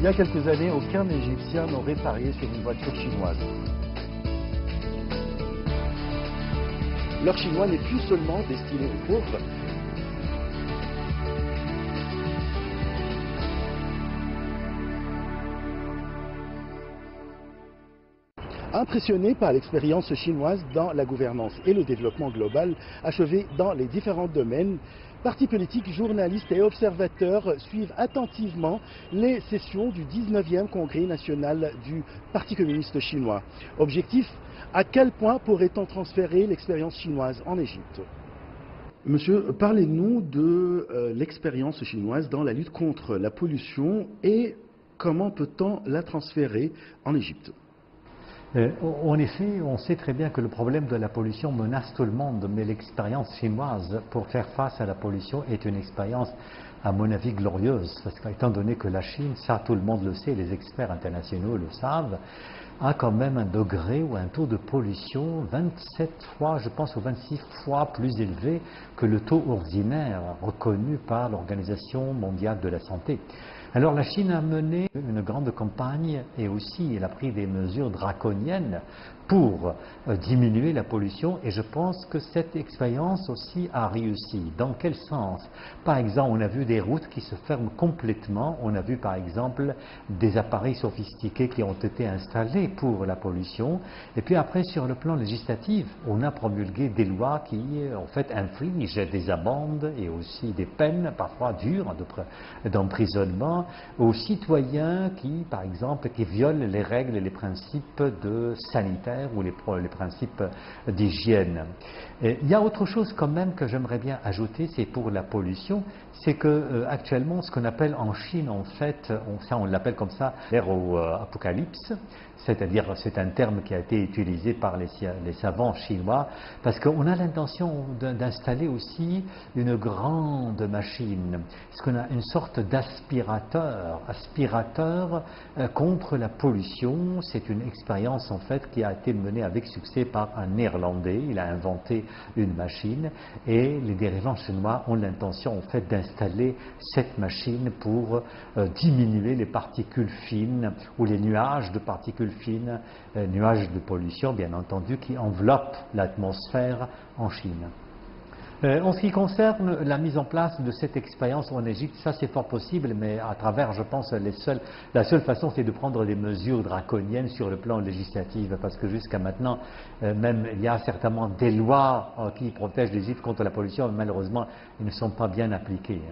Il y a quelques années, aucun Égyptien n'aurait parié sur une voiture chinoise. L'or chinois n'est plus seulement destiné aux pauvres. Impressionné par l'expérience chinoise dans la gouvernance et le développement global achevé dans les différents domaines, partis politiques, journalistes et observateurs suivent attentivement les sessions du 19e Congrès national du Parti communiste chinois. Objectif, à quel point pourrait-on transférer l'expérience chinoise en Égypte? Monsieur, parlez-nous de l'expérience chinoise dans la lutte contre la pollution et comment peut-on la transférer en Égypte? En effet, on sait très bien que le problème de la pollution menace tout le monde, mais l'expérience chinoise pour faire face à la pollution est une expérience, à mon avis, glorieuse. Parce qu'étant donné que la Chine, ça tout le monde le sait, les experts internationaux le savent, a quand même un degré ou un taux de pollution 27 fois, je pense, ou 26 fois plus élevé que le taux ordinaire reconnu par l'Organisation mondiale de la santé. Alors la Chine a mené une grande campagne et aussi elle a pris des mesures draconiennes pour diminuer la pollution et je pense que cette expérience aussi a réussi. Dans quel sens? Par exemple, on a vu des routes qui se ferment complètement, on a vu par exemple des appareils sophistiqués qui ont été installés pour la pollution et puis après sur le plan législatif, on a promulgué des lois qui en fait infligent des amendes et aussi des peines parfois dures d'emprisonnement aux citoyens qui, par exemple, qui violent les règles et les principes sanitaires ou les principes d'hygiène. Il y a autre chose quand même que j'aimerais bien ajouter, c'est pour la pollution, c'est que actuellement ce qu'on appelle en Chine en fait, on l'appelle comme ça, l'ère au apocalypse, c'est-à-dire c'est un terme qui a été utilisé par les savants chinois, parce qu'on a l'intention d'installer aussi une grande machine, ce qu'on a une sorte d'aspirateur, contre la pollution. C'est une expérience en fait qui a été menée avec succès par un Néerlandais. Il a inventé une machine et les dirigeants chinois ont l'intention en fait d'installer cette machine pour diminuer les particules fines ou les nuages de particules fines, nuages de pollution bien entendu, qui enveloppent l'atmosphère en Chine. En ce qui concerne la mise en place de cette expérience en Égypte, ça c'est fort possible, mais à travers, je pense, la seule façon c'est de prendre des mesures draconiennes sur le plan législatif, parce que jusqu'à maintenant, même il y a certainement des lois qui protègent l'Égypte contre la pollution, mais malheureusement, ils ne sont pas bien appliquées.